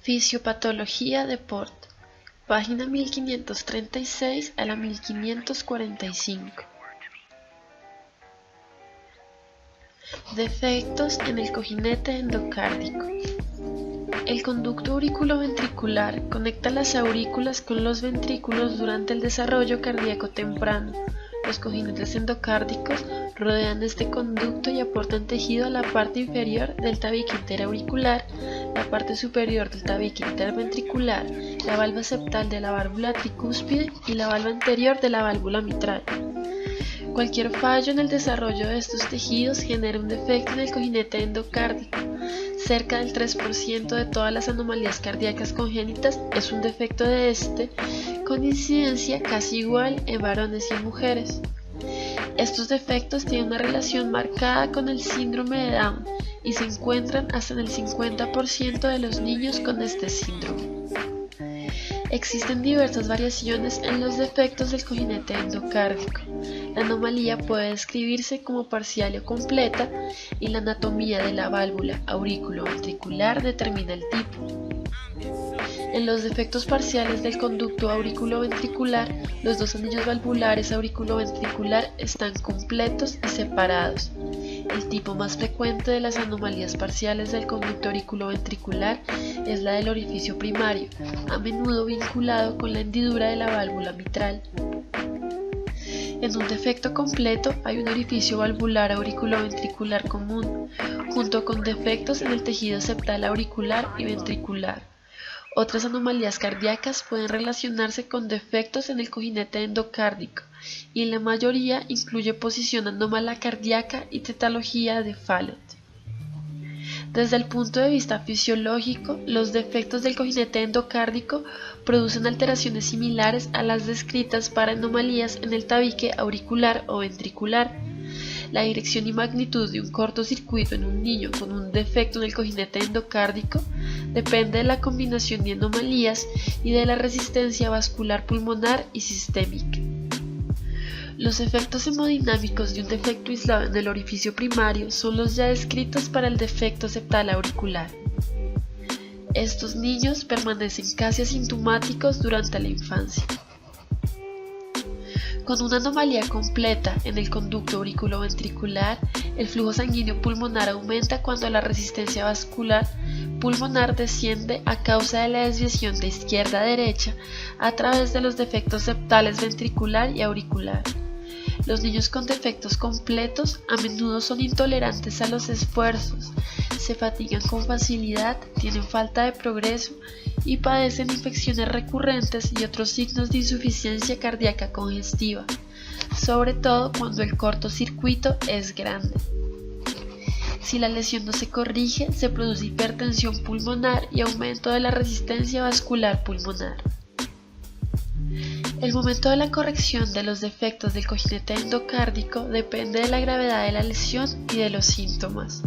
Fisiopatología de Port, página 1536 a la 1545. Defectos en el cojinete endocárdico. El conducto auriculoventricular conecta las aurículas con los ventrículos durante el desarrollo cardíaco temprano. Los cojinetes endocárdicos rodean este conducto y aportan tejido a la parte inferior del tabique interauricular, la parte superior del tabique interventricular, la valva septal de la válvula tricúspide y la valva anterior de la válvula mitral. Cualquier fallo en el desarrollo de estos tejidos genera un defecto en el cojinete endocárdico. Cerca del 3% de todas las anomalías cardíacas congénitas es un defecto de este, con incidencia casi igual en varones y en mujeres. Estos defectos tienen una relación marcada con el síndrome de Down y se encuentran hasta en el 50% de los niños con este síndrome. Existen diversas variaciones en los defectos del cojinete endocárdico. La anomalía puede describirse como parcial o completa y la anatomía de la válvula auriculoventricular determina el tipo. En los defectos parciales del conducto auriculoventricular, los dos anillos valvulares auriculoventricular están completos y separados. El tipo más frecuente de las anomalías parciales del conducto auriculoventricular es la del orificio primario, a menudo vinculado con la hendidura de la válvula mitral. En un defecto completo hay un orificio valvular auriculoventricular común, junto con defectos en el tejido septal auricular y ventricular. Otras anomalías cardíacas pueden relacionarse con defectos en el cojinete endocárdico y la mayoría incluye posición anómala cardíaca y tetalogía de Fallot. Desde el punto de vista fisiológico, los defectos del cojinete endocárdico producen alteraciones similares a las descritas para anomalías en el tabique auricular o ventricular. La dirección y magnitud de un cortocircuito en un niño con un defecto en el cojinete endocárdico depende de la combinación de anomalías y de la resistencia vascular pulmonar y sistémica. Los efectos hemodinámicos de un defecto aislado en el orificio primario son los ya descritos para el defecto septal auricular. Estos niños permanecen casi asintomáticos durante la infancia. Con una anomalía completa en el conducto auriculoventricular, el flujo sanguíneo pulmonar aumenta cuando la resistencia vascular pulmonar desciende a causa de la desviación de izquierda a derecha a través de los defectos septales ventricular y auricular. Los niños con defectos completos a menudo son intolerantes a los esfuerzos, se fatigan con facilidad, tienen falta de progreso y padecen infecciones recurrentes y otros signos de insuficiencia cardíaca congestiva, sobre todo cuando el cortocircuito es grande. Si la lesión no se corrige, se produce hipertensión pulmonar y aumento de la resistencia vascular pulmonar. El momento de la corrección de los defectos del cojinete endocárdico depende de la gravedad de la lesión y de los síntomas.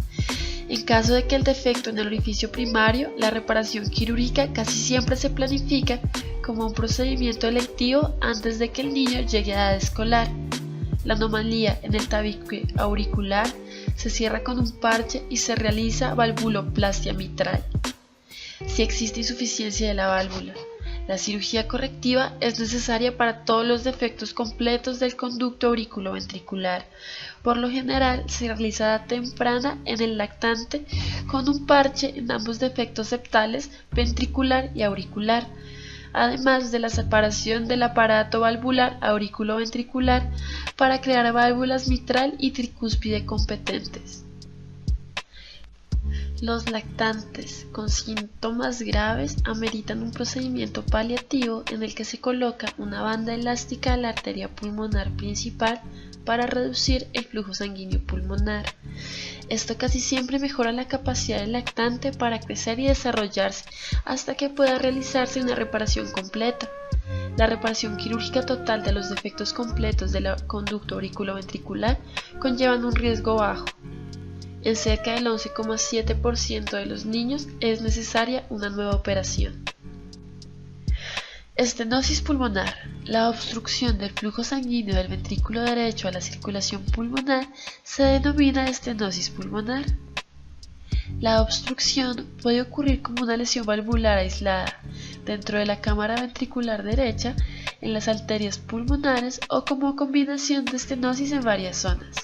En caso de que el defecto en el orificio primario, la reparación quirúrgica casi siempre se planifica como un procedimiento electivo antes de que el niño llegue a edad escolar. La anomalía en el tabique auricular se cierra con un parche y se realiza valvuloplastia mitral. Si existe insuficiencia de la válvula, la cirugía correctiva es necesaria para todos los defectos completos del conducto auriculoventricular. Por lo general, se realiza a edad temprana en el lactante con un parche en ambos defectos septales, ventricular y auricular, además de la separación del aparato valvular auriculoventricular para crear válvulas mitral y tricúspide competentes. Los lactantes con síntomas graves ameritan un procedimiento paliativo en el que se coloca una banda elástica a la arteria pulmonar principal para reducir el flujo sanguíneo pulmonar. Esto casi siempre mejora la capacidad del lactante para crecer y desarrollarse hasta que pueda realizarse una reparación completa. La reparación quirúrgica total de los defectos completos del conducto auriculoventricular conllevan un riesgo bajo. En cerca del 11,7% de los niños es necesaria una nueva operación. Estenosis pulmonar. La obstrucción del flujo sanguíneo del ventrículo derecho a la circulación pulmonar se denomina estenosis pulmonar. La obstrucción puede ocurrir como una lesión valvular aislada dentro de la cámara ventricular derecha, en las arterias pulmonares o como combinación de estenosis en varias zonas.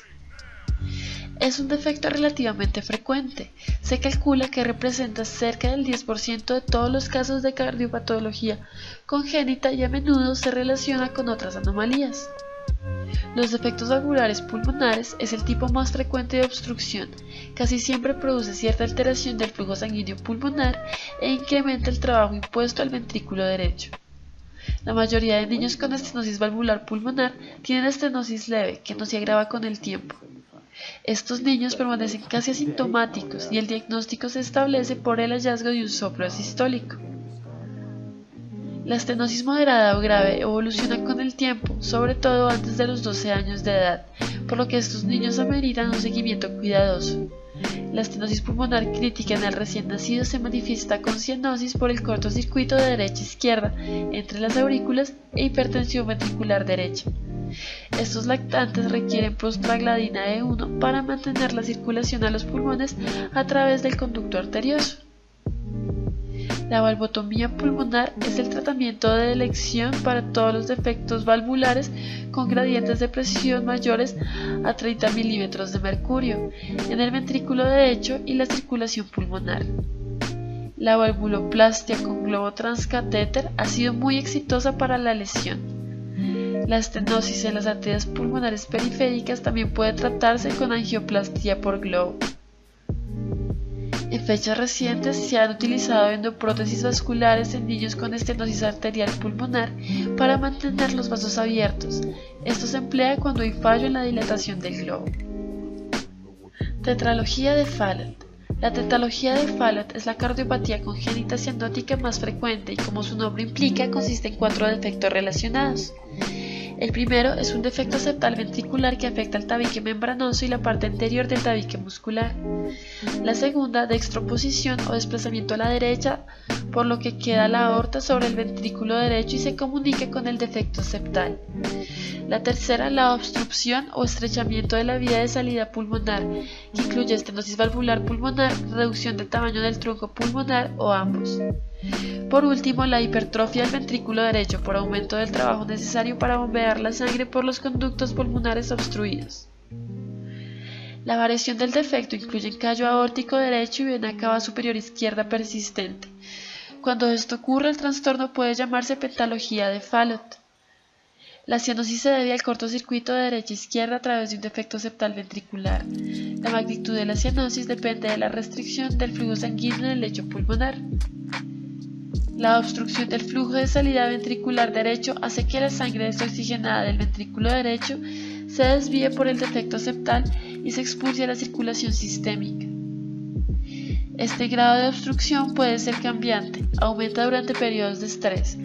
Es un defecto relativamente frecuente. Se calcula que representa cerca del 10% de todos los casos de cardiopatología congénita y a menudo se relaciona con otras anomalías. Los defectos valvulares pulmonares es el tipo más frecuente de obstrucción. Casi siempre produce cierta alteración del flujo sanguíneo pulmonar e incrementa el trabajo impuesto al ventrículo derecho. La mayoría de niños con estenosis valvular pulmonar tienen estenosis leve, que no se agrava con el tiempo. Estos niños permanecen casi asintomáticos y el diagnóstico se establece por el hallazgo de un soplo asistólico. La estenosis moderada o grave evoluciona con el tiempo, sobre todo antes de los 12 años de edad, por lo que estos niños ameritan un seguimiento cuidadoso. La estenosis pulmonar crítica en el recién nacido se manifiesta con cianosis por el cortocircuito de derecha-izquierda entre las aurículas e hipertensión ventricular derecha. Estos lactantes requieren prostaglandina E1 para mantener la circulación a los pulmones a través del conducto arterioso. La valvotomía pulmonar es el tratamiento de elección para todos los defectos valvulares con gradientes de presión mayores a 30 milímetros de mercurio en el ventrículo derecho y la circulación pulmonar. La valvuloplastia con globo transcatéter ha sido muy exitosa para la lesión. La estenosis en las arterias pulmonares periféricas también puede tratarse con angioplastia por globo. En fechas recientes se han utilizado endoprótesis vasculares en niños con estenosis arterial pulmonar para mantener los vasos abiertos. Esto se emplea cuando hay fallo en la dilatación del globo. Tetralogía de Fallot. La tetralogía de Fallot es la cardiopatía congénita cianótica más frecuente y, como su nombre implica, consiste en 4 defectos relacionados. El primero es un defecto septal ventricular que afecta al tabique membranoso y la parte anterior del tabique muscular. La segunda, dextroposición o desplazamiento a la derecha, por lo que queda la aorta sobre el ventrículo derecho y se comunica con el defecto septal. La tercera, la obstrucción o estrechamiento de la vía de salida pulmonar, que incluye estenosis valvular pulmonar, reducción del tamaño del tronco pulmonar o ambos. Por último, la hipertrofia del ventrículo derecho por aumento del trabajo necesario para bombear la sangre por los conductos pulmonares obstruidos. La variación del defecto incluye callo aórtico derecho y vena cava superior izquierda persistente. Cuando esto ocurre, el trastorno puede llamarse pentalogía de Fallot. La cianosis se debe al cortocircuito de derecha-izquierda a través de un defecto septal ventricular. La magnitud de la cianosis depende de la restricción del flujo sanguíneo en el lecho pulmonar. La obstrucción del flujo de salida ventricular derecho hace que la sangre desoxigenada del ventrículo derecho se desvíe por el defecto septal y se expulse a la circulación sistémica. Este grado de obstrucción puede ser cambiante, aumenta durante periodos de estrés,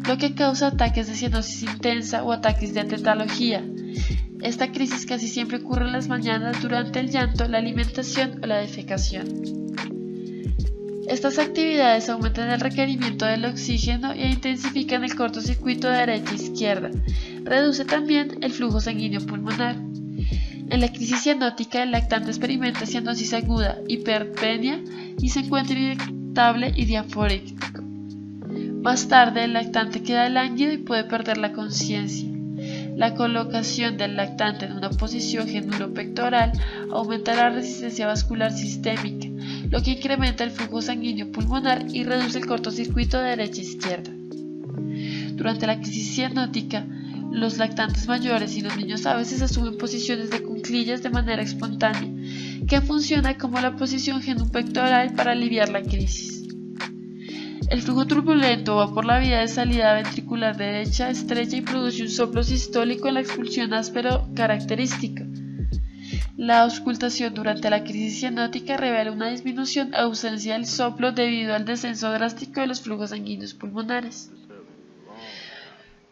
lo que causa ataques de cianosis intensa o ataques de tetralogía. Esta crisis casi siempre ocurre en las mañanas durante el llanto, la alimentación o la defecación. Estas actividades aumentan el requerimiento del oxígeno e intensifican el cortocircuito de derecha e izquierda. Reduce también el flujo sanguíneo pulmonar. En la crisis cianótica, el lactante experimenta cianosis aguda, hiperpenia y se encuentra irritable y diafórico. Más tarde, el lactante queda lánguido y puede perder la conciencia. La colocación del lactante en una posición genuro-pectoral aumenta la resistencia vascular sistémica, lo que incrementa el flujo sanguíneo pulmonar y reduce el cortocircuito de derecha e izquierda. Durante la crisis cianótica, los lactantes mayores y los niños a veces asumen posiciones de cuclillas de manera espontánea, que funciona como la posición genupectoral para aliviar la crisis. El flujo turbulento va por la vía de salida ventricular derecha estrecha y produce un soplo sistólico en la expulsión áspero característico. La auscultación durante la crisis cianótica revela una disminución o ausencia del soplo debido al descenso drástico de los flujos sanguíneos pulmonares.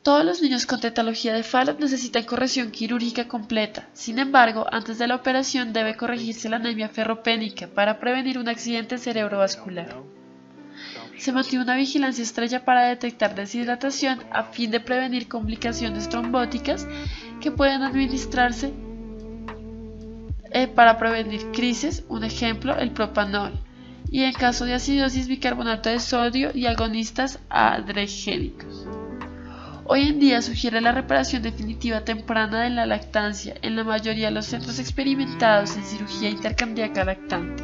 Todos los niños con tetralogía de Fallot necesitan corrección quirúrgica completa. Sin embargo, antes de la operación debe corregirse la anemia ferropénica para prevenir un accidente cerebrovascular. Se mantiene una vigilancia estrecha para detectar deshidratación a fin de prevenir complicaciones trombóticas que pueden administrarse para prevenir crisis, un ejemplo, el propanol, y en caso de acidosis, bicarbonato de sodio y agonistas adrenérgicos. Hoy en día sugiere la reparación definitiva temprana de la lactancia en la mayoría de los centros experimentados en cirugía intercardíaca lactante.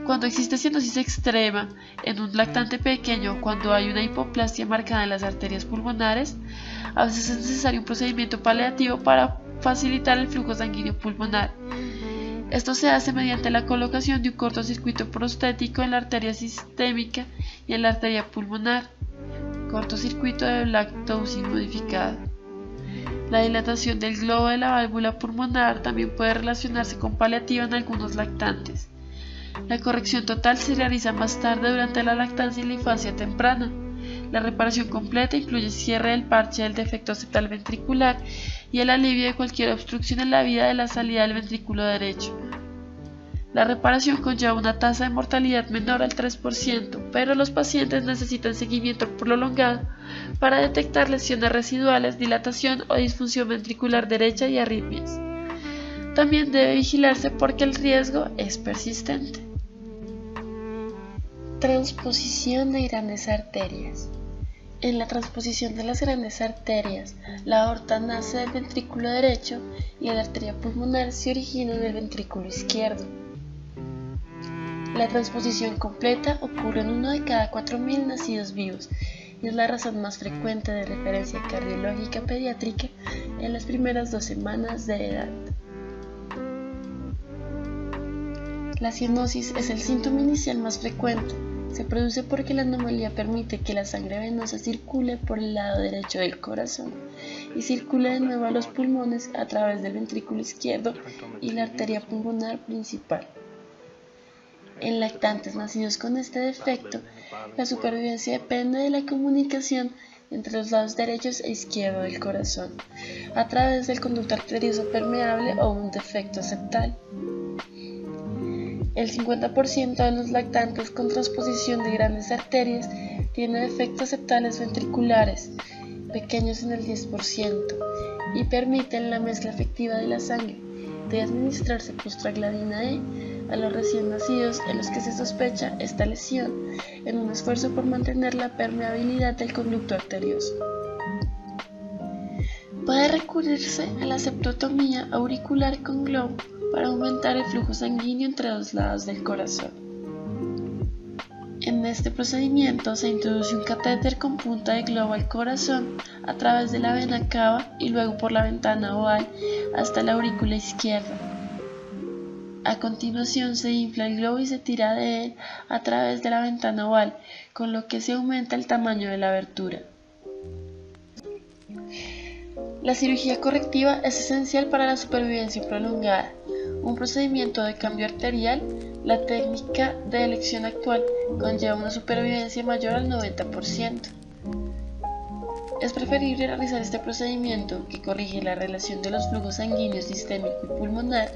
Cuando existe cianosis extrema en un lactante pequeño o cuando hay una hipoplasia marcada en las arterias pulmonares, a veces es necesario un procedimiento paliativo para facilitar el flujo sanguíneo pulmonar. Esto se hace mediante la colocación de un cortocircuito prostético en la arteria sistémica y en la arteria pulmonar. Cortocircuito de Black-Towsing modificado. La dilatación del globo de la válvula pulmonar también puede relacionarse con paliativa en algunos lactantes. La corrección total se realiza más tarde durante la lactancia y la infancia temprana. La reparación completa incluye cierre del parche del defecto septal ventricular y el alivio de cualquier obstrucción en la vía de la salida del ventrículo derecho. La reparación conlleva una tasa de mortalidad menor al 3%, pero los pacientes necesitan seguimiento prolongado para detectar lesiones residuales, dilatación o disfunción ventricular derecha y arritmias. También debe vigilarse porque el riesgo es persistente. Transposición de grandes arterias. En la transposición de las grandes arterias, la aorta nace del ventrículo derecho y la arteria pulmonar se origina en el ventrículo izquierdo. La transposición completa ocurre en 1 de cada 4.000 nacidos vivos y es la razón más frecuente de referencia cardiológica pediátrica en las primeras 2 semanas de edad. La cianosis es el síntoma inicial más frecuente. Se produce porque la anomalía permite que la sangre venosa circule por el lado derecho del corazón y circule de nuevo a los pulmones a través del ventrículo izquierdo y la arteria pulmonar principal. En lactantes nacidos con este defecto, la supervivencia depende de la comunicación entre los lados derechos e izquierdo del corazón, a través del conducto arterioso permeable o un defecto septal. El 50% de los lactantes con transposición de grandes arterias tiene defectos septales ventriculares, pequeños en el 10%, y permiten la mezcla efectiva de la sangre. Debe administrarse prostaglandina E a los recién nacidos en los que se sospecha esta lesión, en un esfuerzo por mantener la permeabilidad del conducto arterioso. Puede recurrirse a la septotomía auricular con globo para aumentar el flujo sanguíneo entre los lados del corazón. En este procedimiento se introduce un catéter con punta de globo al corazón a través de la vena cava y luego por la ventana oval hasta la aurícula izquierda. A continuación se infla el globo y se tira de él a través de la ventana oval, con lo que se aumenta el tamaño de la abertura. La cirugía correctiva es esencial para la supervivencia prolongada. Un procedimiento de cambio arterial, la técnica de elección actual, conlleva una supervivencia mayor al 90%. Es preferible realizar este procedimiento, que corrige la relación de los flujos sanguíneos sistémico y pulmonar,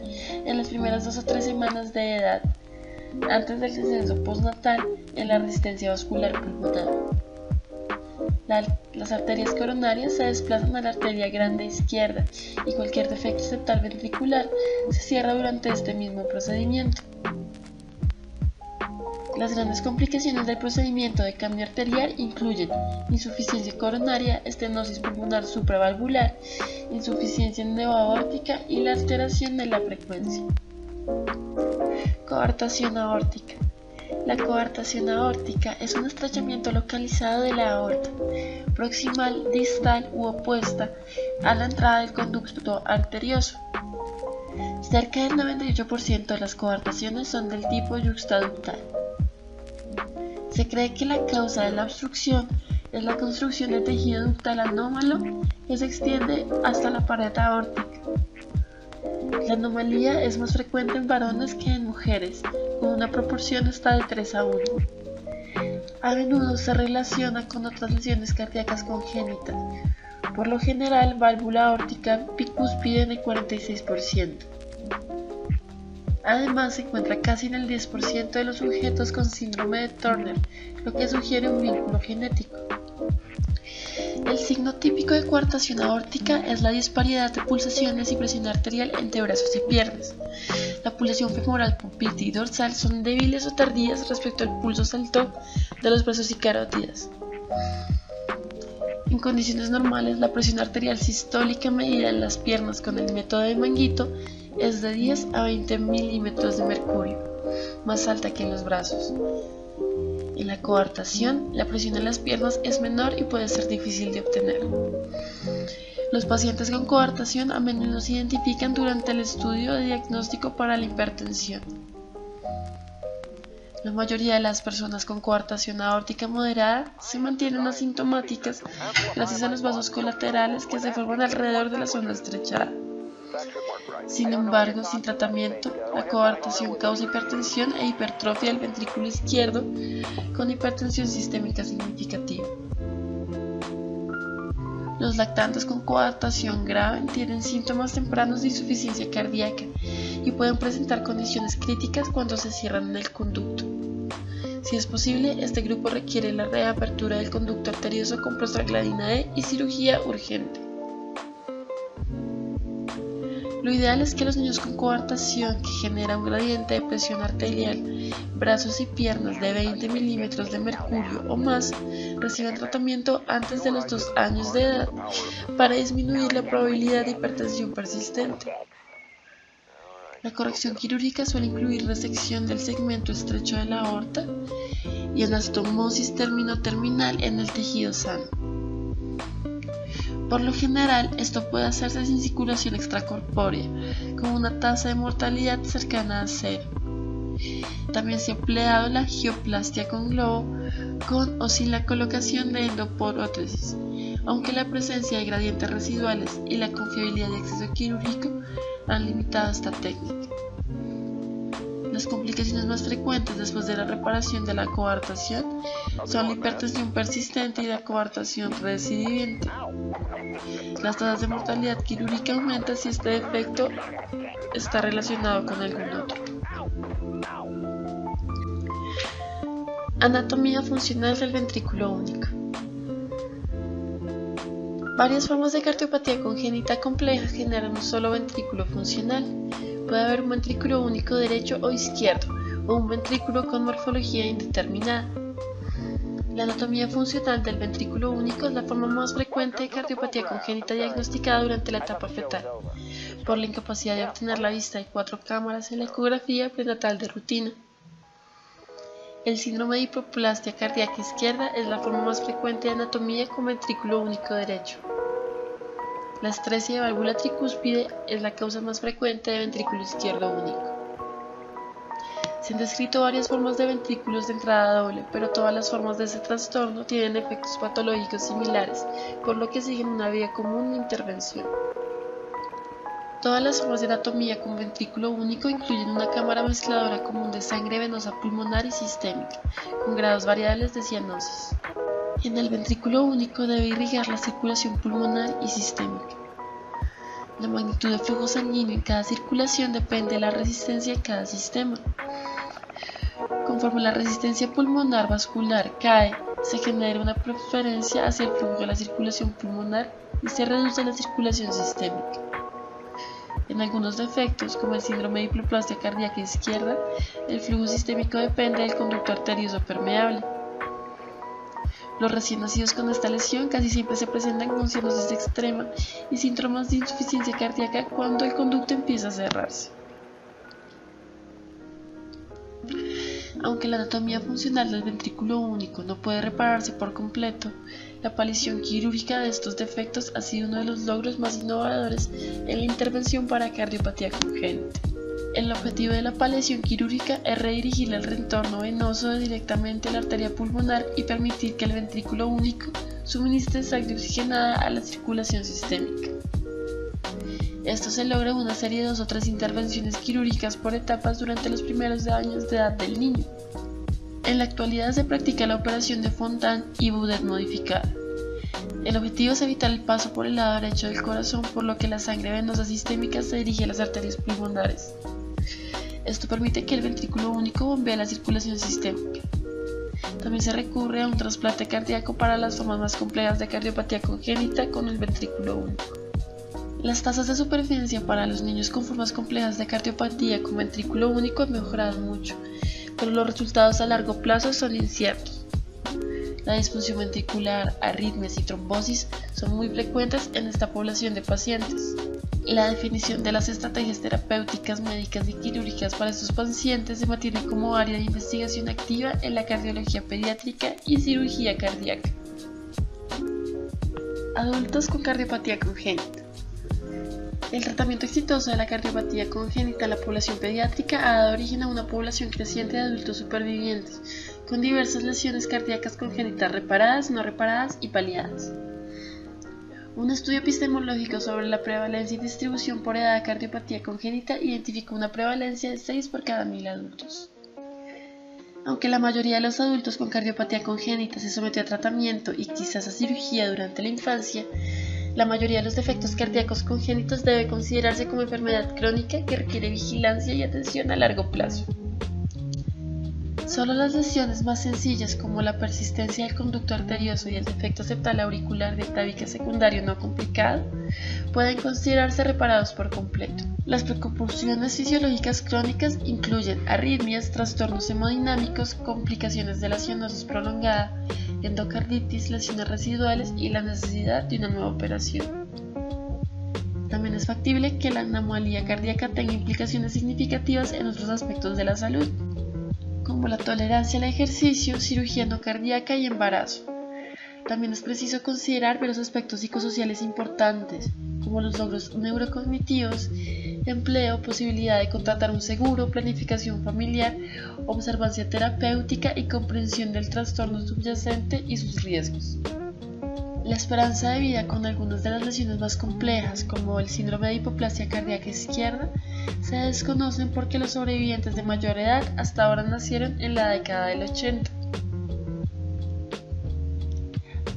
en las primeras 2 o 3 semanas de edad, antes del descenso postnatal en la resistencia vascular pulmonar. Las arterias coronarias se desplazan a la arteria grande izquierda y cualquier defecto septal ventricular se cierra durante este mismo procedimiento. Las grandes complicaciones del procedimiento de cambio arterial incluyen insuficiencia coronaria, estenosis pulmonar supravalvular, insuficiencia neoaórtica y la alteración de la frecuencia. Coartación aórtica. La coartación aórtica es un estrechamiento localizado de la aorta, proximal, distal u opuesta a la entrada del conducto arterioso. Cerca del 98% de las coartaciones son del tipo yuxtaductal. Se cree que la causa de la obstrucción es la construcción de tejido ductal anómalo que se extiende hasta la pared aórtica. La anomalía es más frecuente en varones que en mujeres, con una proporción hasta de 3 a 1. A menudo se relaciona con otras lesiones cardíacas congénitas, por lo general válvula aórtica bicúspide en el 46%. Además, se encuentra casi en el 10% de los sujetos con síndrome de Turner, lo que sugiere un vínculo genético. El signo típico de coartación aórtica es la disparidad de pulsaciones y presión arterial entre brazos y piernas. La pulsación femoral, popliteo y dorsal son débiles o tardías respecto al pulso salto de los brazos y carótidas. En condiciones normales, la presión arterial sistólica medida en las piernas con el método de Manguito es de 10 a 20 milímetros de mercurio, más alta que en los brazos. En la coartación, la presión en las piernas es menor y puede ser difícil de obtener. Los pacientes con coartación a menudo se identifican durante el estudio de diagnóstico para la hipertensión. La mayoría de las personas con coartación aórtica moderada se mantienen asintomáticas gracias a los vasos colaterales que se forman alrededor de la zona estrechada. Sin embargo, sin tratamiento, la coartación causa hipertensión e hipertrofia del ventrículo izquierdo con hipertensión sistémica significativa. Los lactantes con coartación grave tienen síntomas tempranos de insuficiencia cardíaca y pueden presentar condiciones críticas cuando se cierran en el conducto. Si es posible, este grupo requiere la reapertura del conducto arterioso con prostaglandina E y cirugía urgente. Lo ideal es que los niños con coartación que genera un gradiente de presión arterial, brazos y piernas de 20 milímetros de mercurio o más reciban tratamiento antes de los 2 años de edad para disminuir la probabilidad de hipertensión persistente. La corrección quirúrgica suele incluir resección del segmento estrecho de la aorta y anastomosis termino-terminal en el tejido sano. Por lo general, esto puede hacerse sin circulación extracorpórea, con una tasa de mortalidad cercana a 0. También se ha empleado la angioplastia con globo, con o sin la colocación de endoprótesis, aunque la presencia de gradientes residuales y la confiabilidad de acceso quirúrgico han limitado esta técnica. Las complicaciones más frecuentes después de la reparación de la coartación son la hipertensión persistente y la coartación recidivente. Las tasas de mortalidad quirúrgica aumentan si este defecto está relacionado con algún otro. Anatomía funcional del ventrículo único. Varias formas de cardiopatía congénita compleja generan un solo ventrículo funcional. Puede haber un ventrículo único derecho o izquierdo, o un ventrículo con morfología indeterminada. La anatomía funcional del ventrículo único es la forma más frecuente de cardiopatía congénita diagnosticada durante la etapa fetal, por la incapacidad de obtener la vista de 4 cámaras en la ecografía prenatal de rutina. El síndrome de hipoplastia cardíaca izquierda es la forma más frecuente de anatomía con ventrículo único derecho. La estresia de válvula tricúspide es la causa más frecuente de ventrículo izquierdo único. Se han descrito varias formas de ventrículos de entrada doble, pero todas las formas de ese trastorno tienen efectos patológicos similares, por lo que siguen una vía común de intervención. Todas las formas de anatomía con ventrículo único incluyen una cámara mezcladora común de sangre venosa pulmonar y sistémica, con grados variables de cianosis. En el ventrículo único debe irrigar la circulación pulmonar y sistémica. La magnitud de flujo sanguíneo en cada circulación depende de la resistencia de cada sistema. Conforme la resistencia pulmonar vascular cae, se genera una preferencia hacia el flujo de la circulación pulmonar y se reduce la circulación sistémica. En algunos defectos, como el síndrome de hipoplastia cardíaca izquierda, el flujo sistémico depende del conducto arterioso permeable. Los recién nacidos con esta lesión casi siempre se presentan con cianosis extrema y síntomas de insuficiencia cardíaca cuando el conducto empieza a cerrarse. Aunque la anatomía funcional del ventrículo único no puede repararse por completo, la paliación quirúrgica de estos defectos ha sido uno de los logros más innovadores en la intervención para cardiopatía congénita. El objetivo de la paliación quirúrgica es redirigir el retorno venoso directamente a la arteria pulmonar y permitir que el ventrículo único suministre sangre oxigenada a la circulación sistémica. Esto se logra en una serie de 2 o 3 intervenciones quirúrgicas por etapas durante los primeros años de edad del niño. En la actualidad se practica la operación de Fontan y Boudet modificada. El objetivo es evitar el paso por el lado derecho del corazón, por lo que la sangre venosa sistémica se dirige a las arterias pulmonares. Esto permite que el ventrículo único bombee la circulación sistémica. También se recurre a un trasplante cardíaco para las formas más complejas de cardiopatía congénita con el ventrículo único. Las tasas de supervivencia para los niños con formas complejas de cardiopatía con ventrículo único han mejorado mucho, pero los resultados a largo plazo son inciertos. La disfunción ventricular, arritmias y trombosis son muy frecuentes en esta población de pacientes. La definición de las estrategias terapéuticas, médicas y quirúrgicas para estos pacientes se mantiene como área de investigación activa en la cardiología pediátrica y cirugía cardíaca. Adultos con cardiopatía congénita. El tratamiento exitoso de la cardiopatía congénita en la población pediátrica ha dado origen a una población creciente de adultos supervivientes, con diversas lesiones cardíacas congénitas reparadas, no reparadas y paliadas. Un estudio epistemológico sobre la prevalencia y distribución por edad de cardiopatía congénita identificó una prevalencia de 6 por cada 1000 adultos. Aunque la mayoría de los adultos con cardiopatía congénita se sometió a tratamiento y quizás a cirugía durante la infancia, la mayoría de los defectos cardíacos congénitos debe considerarse como enfermedad crónica que requiere vigilancia y atención a largo plazo. Solo las lesiones más sencillas como la persistencia del conducto arterioso y el defecto septal auricular del tabique secundario no complicado pueden considerarse reparados por completo. Las preocupaciones fisiológicas crónicas incluyen arritmias, trastornos hemodinámicos, complicaciones de la cianosis prolongada, endocarditis, lesiones residuales y la necesidad de una nueva operación. También es factible que la anomalía cardíaca tenga implicaciones significativas en otros aspectos de la salud, como la tolerancia al ejercicio, cirugía no cardíaca y embarazo. También es preciso considerar varios aspectos psicosociales importantes, como los logros neurocognitivos, empleo, posibilidad de contratar un seguro, planificación familiar, observancia terapéutica y comprensión del trastorno subyacente y sus riesgos. La esperanza de vida con algunas de las lesiones más complejas, como el síndrome de hipoplasia cardíaca izquierda, se desconocen porque los sobrevivientes de mayor edad hasta ahora nacieron en la década del 80.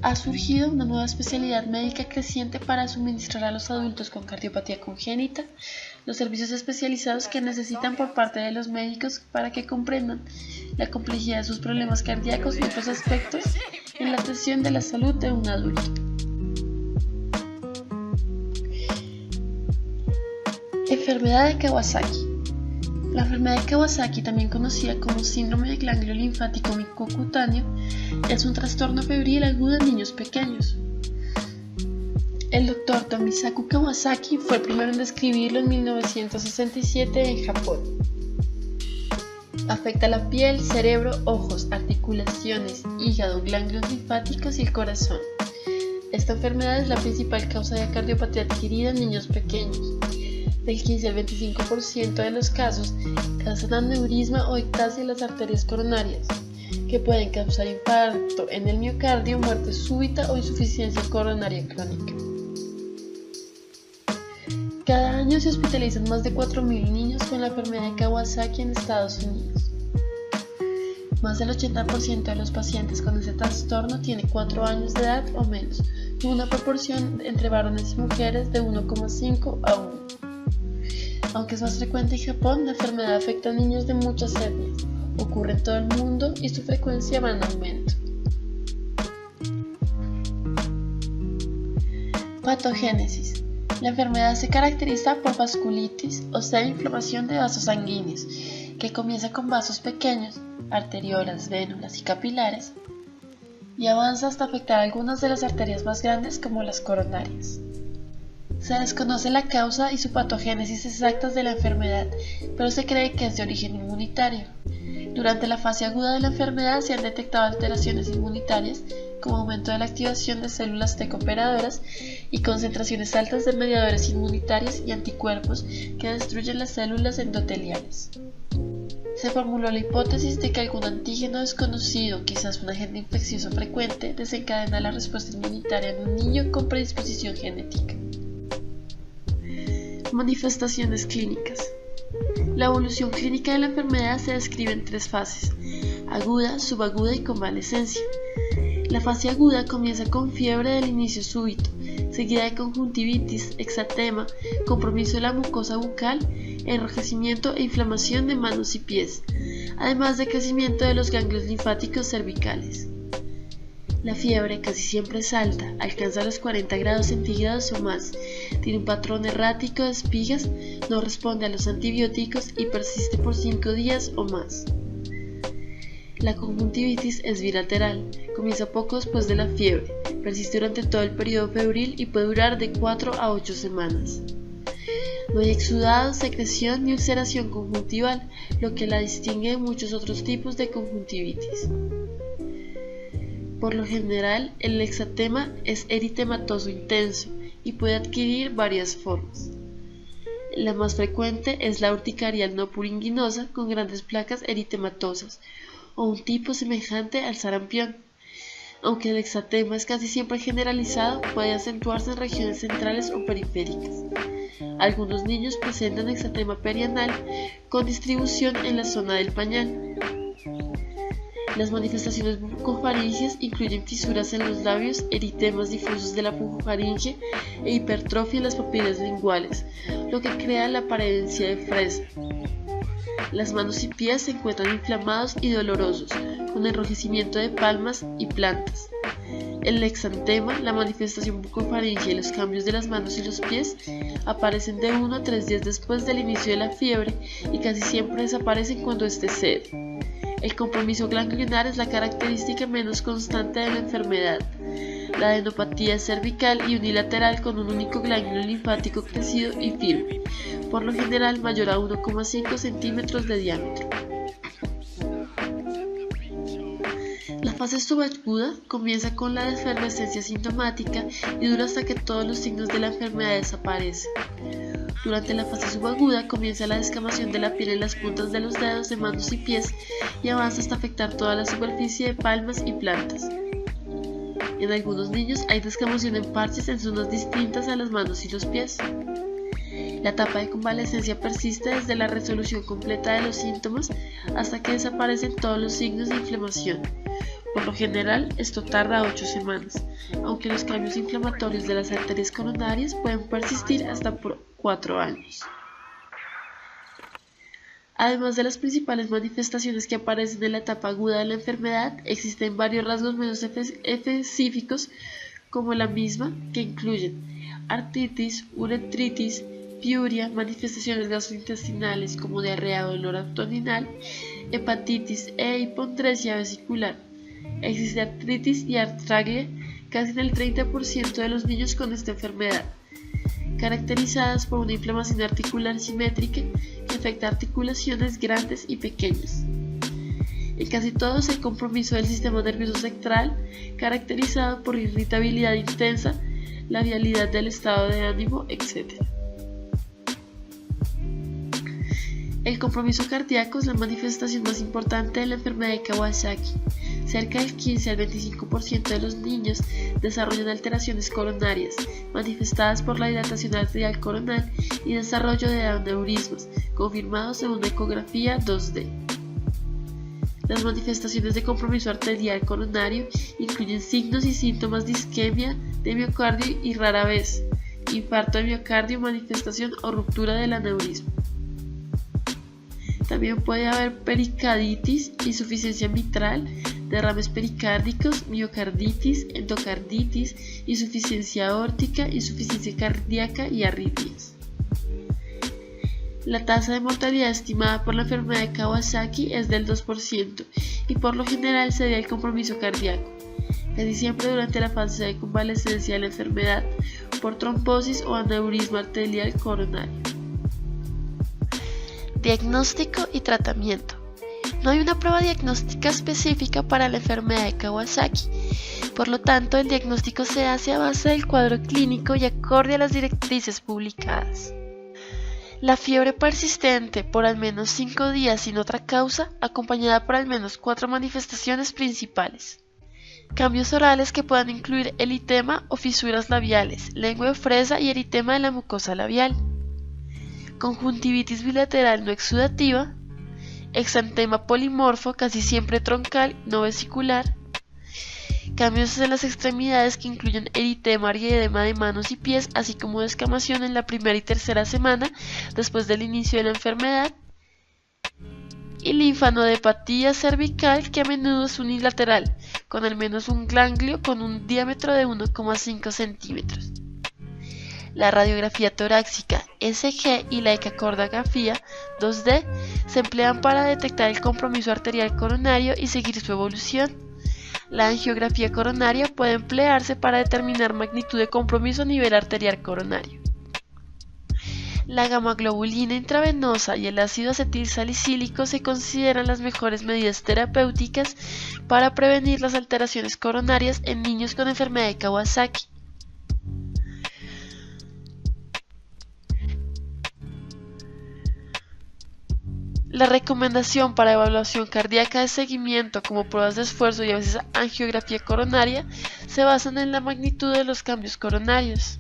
Ha surgido una nueva especialidad médica creciente para suministrar a los adultos con cardiopatía congénita los servicios especializados que necesitan por parte de los médicos para que comprendan la complejidad de sus problemas cardíacos y otros aspectos en la atención de la salud de un adulto. Enfermedad de Kawasaki. La enfermedad de Kawasaki, también conocida como síndrome de ganglio linfático micocutáneo, es un trastorno febril agudo en niños pequeños. El Dr. Tomisaku Kawasaki fue el primero en describirlo en 1967 en Japón. Afecta la piel, cerebro, ojos, articulaciones, hígado, ganglios linfáticos y el corazón. Esta enfermedad es la principal causa de cardiopatía adquirida en niños pequeños. Del 15 al 25% de los casos causan aneurisma o ictasia en las arterias coronarias, que pueden causar infarto en el miocardio, muerte súbita o insuficiencia coronaria crónica. Cada año se hospitalizan más de 4.000 niños con la enfermedad de Kawasaki en Estados Unidos. Más del 80% de los pacientes con este trastorno tiene 4 años de edad o menos, con una proporción entre varones y mujeres de 1,5 a 1. Aunque es más frecuente en Japón, la enfermedad afecta a niños de muchas etnias, ocurre en todo el mundo y su frecuencia va en aumento. Patogénesis. La enfermedad se caracteriza por vasculitis, o sea, inflamación de vasos sanguíneos, que comienza con vasos pequeños, arteriolas, vénulas y capilares, y avanza hasta afectar algunas de las arterias más grandes como las coronarias. Se desconoce la causa y su patogénesis exactas de la enfermedad, pero se cree que es de origen inmunitario. Durante la fase aguda de la enfermedad se han detectado alteraciones inmunitarias, como aumento de la activación de células T cooperadoras y concentraciones altas de mediadores inmunitarios y anticuerpos que destruyen las células endoteliales. Se formuló la hipótesis de que algún antígeno desconocido, quizás un agente infeccioso frecuente, desencadena la respuesta inmunitaria en un niño con predisposición genética. Manifestaciones clínicas. La evolución clínica de la enfermedad se describe en 3 fases: aguda, subaguda y convalescencia. La fase aguda comienza con fiebre del inicio súbito, seguida de conjuntivitis, exantema, compromiso de la mucosa bucal, enrojecimiento e inflamación de manos y pies. además de crecimiento de los ganglios linfáticos cervicales. La fiebre casi siempre es alta, alcanza los 40 grados centígrados o más, tiene un patrón errático de espigas, no responde a los antibióticos y persiste por 5 días o más. La conjuntivitis es bilateral, comienza poco después de la fiebre, persiste durante todo el periodo febril y puede durar de 4 a 8 semanas. No hay exudado, secreción ni ulceración conjuntival, lo que la distingue de muchos otros tipos de conjuntivitis. Por lo general, el exantema es eritematoso intenso y puede adquirir varias formas. La más frecuente es la urticarial no puringinosa con grandes placas eritematosas o un tipo semejante al sarampión. Aunque el exantema es casi siempre generalizado, puede acentuarse en regiones centrales o periféricas. Algunos niños presentan exantema perianal con distribución en la zona del pañal. Las manifestaciones bucofaringeas incluyen fisuras en los labios, eritemas difusos de la bucofaringe e hipertrofia en las papilas linguales, lo que crea la apariencia de fresa. Las manos y pies se encuentran inflamados y dolorosos, con enrojecimiento de palmas y plantas. El exantema, la manifestación bucofaringea y los cambios de las manos y los pies aparecen de 1 a 3 días después del inicio de la fiebre y casi siempre desaparecen cuando éste cede. El compromiso ganglionar es la característica menos constante de la enfermedad. La adenopatía es cervical y unilateral con un único ganglio linfático crecido y firme, por lo general mayor a 1,5 centímetros de diámetro. La fase subaguda comienza con la efervescencia sintomática y dura hasta que todos los signos de la enfermedad desaparecen. Durante la fase subaguda comienza la descamación de la piel en las puntas de los dedos de manos y pies y avanza hasta afectar toda la superficie de palmas y plantas. En algunos niños hay descamación en parches en zonas distintas a las manos y los pies. La etapa de convalecencia persiste desde la resolución completa de los síntomas hasta que desaparecen todos los signos de inflamación. Por lo general, esto tarda 8 semanas, aunque los cambios inflamatorios de las arterias coronarias pueden persistir hasta por 4 años. Además de las principales manifestaciones que aparecen en la etapa aguda de la enfermedad, existen varios rasgos menos específicos como la misma, que incluyen artritis, uretritis, piuria, manifestaciones gastrointestinales como diarrea o dolor abdominal, hepatitis e hipondresia vesicular. Existe artritis y artralgia casi en el 30% de los niños con esta enfermedad, caracterizadas por una inflamación articular simétrica que afecta articulaciones grandes y pequeñas. En casi todos hay compromiso del sistema nervioso central, caracterizado por irritabilidad intensa, la vialidad del estado de ánimo, etc. El compromiso cardíaco es la manifestación más importante de la enfermedad de Kawasaki. Cerca del 15 al 25% de los niños desarrollan alteraciones coronarias, manifestadas por la dilatación arterial coronal y desarrollo de aneurismas, confirmados en una ecografía 2D. Las manifestaciones de compromiso arterial coronario incluyen signos y síntomas de isquemia de miocardio y rara vez, infarto de miocardio, manifestación o ruptura del aneurisma. También puede haber pericarditis, insuficiencia mitral, derrames pericárdicos, miocarditis, endocarditis, insuficiencia aórtica, insuficiencia cardíaca y arritmias. La tasa de mortalidad estimada por la enfermedad de Kawasaki es del 2% y por lo general se debe al compromiso cardíaco, casi siempre durante la fase de convalecencia de la enfermedad por trombosis o aneurisma arterial coronario. Diagnóstico y tratamiento. No hay una prueba diagnóstica específica para la enfermedad de Kawasaki, por lo tanto el diagnóstico se hace a base del cuadro clínico y acorde a las directrices publicadas. La fiebre persistente por al menos 5 días sin otra causa, acompañada por al menos 4 manifestaciones principales. Cambios orales que puedan incluir eritema o fisuras labiales, lengua de fresa y eritema de la mucosa labial. Conjuntivitis bilateral no exudativa, exantema polimorfo casi siempre troncal, no vesicular, cambios en las extremidades que incluyen eritema y edema de manos y pies, así como descamación en la primera y tercera semana después del inicio de la enfermedad, y linfadenopatía cervical, que a menudo es unilateral, con al menos un ganglio con un diámetro de 1,5 centímetros. La radiografía torácica SG y la ecocardiografía 2D se emplean para detectar el compromiso arterial coronario y seguir su evolución. La angiografía coronaria puede emplearse para determinar magnitud de compromiso a nivel arterial coronario. La gamma-globulina intravenosa y el ácido acetilsalicílico se consideran las mejores medidas terapéuticas para prevenir las alteraciones coronarias en niños con enfermedad de Kawasaki. La recomendación para evaluación cardíaca de seguimiento, como pruebas de esfuerzo y a veces angiografía coronaria, se basan en la magnitud de los cambios coronarios.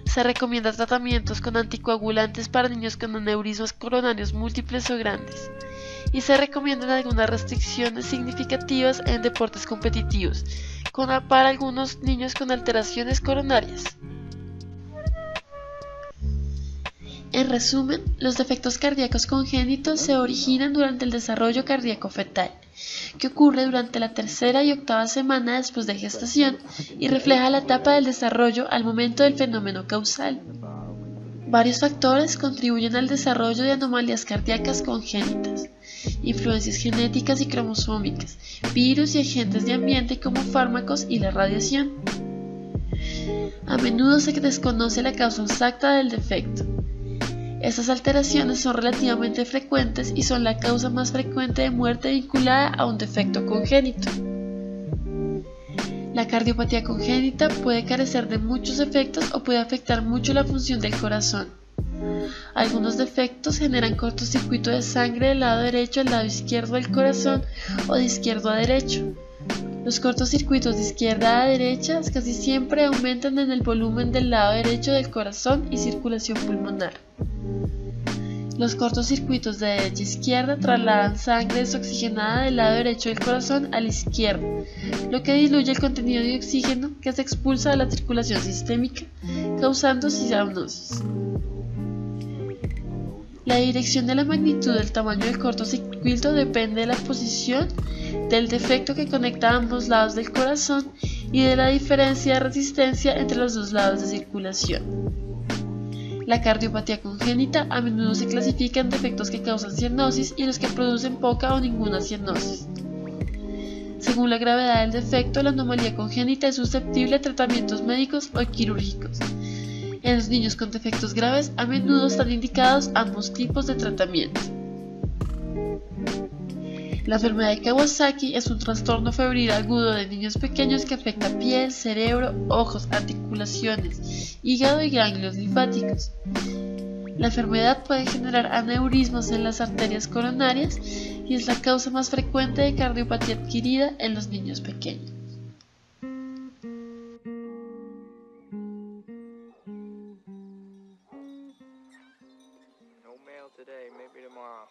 Se recomienda tratamientos con anticoagulantes para niños con aneurismas coronarios múltiples o grandes, y se recomiendan algunas restricciones significativas en deportes competitivos, para algunos niños con alteraciones coronarias. En resumen, los defectos cardíacos congénitos se originan durante el desarrollo cardíaco fetal, que ocurre durante la tercera y octava semana después de gestación y refleja la etapa del desarrollo al momento del fenómeno causal. Varios factores contribuyen al desarrollo de anomalías cardíacas congénitas: influencias genéticas y cromosómicas, virus y agentes de ambiente como fármacos y la radiación. A menudo se desconoce la causa exacta del defecto. Estas alteraciones son relativamente frecuentes y son la causa más frecuente de muerte vinculada a un defecto congénito. La cardiopatía congénita puede carecer de muchos efectos o puede afectar mucho la función del corazón. Algunos defectos generan cortocircuito de sangre del lado derecho al lado izquierdo del corazón o de izquierdo a derecho. Los cortocircuitos de izquierda a derecha casi siempre aumentan en el volumen del lado derecho del corazón y circulación pulmonar. Los cortocircuitos de derecha a izquierda trasladan sangre desoxigenada del lado derecho del corazón al izquierdo, lo que diluye el contenido de oxígeno que se expulsa de la circulación sistémica, causando cianosis. La dirección de la magnitud del tamaño del cortocircuito depende de la posición del defecto que conecta ambos lados del corazón y de la diferencia de resistencia entre los dos lados de circulación. La cardiopatía congénita a menudo se clasifica en defectos que causan cianosis y los que producen poca o ninguna cianosis. Según la gravedad del defecto, la anomalía congénita es susceptible a tratamientos médicos o quirúrgicos. En los niños con defectos graves, a menudo están indicados ambos tipos de tratamiento. La enfermedad de Kawasaki es un trastorno febril agudo de niños pequeños que afecta piel, cerebro, ojos, articulaciones, hígado y ganglios linfáticos. La enfermedad puede generar aneurismas en las arterias coronarias y es la causa más frecuente de cardiopatía adquirida en los niños pequeños. No mail today, maybe tomorrow.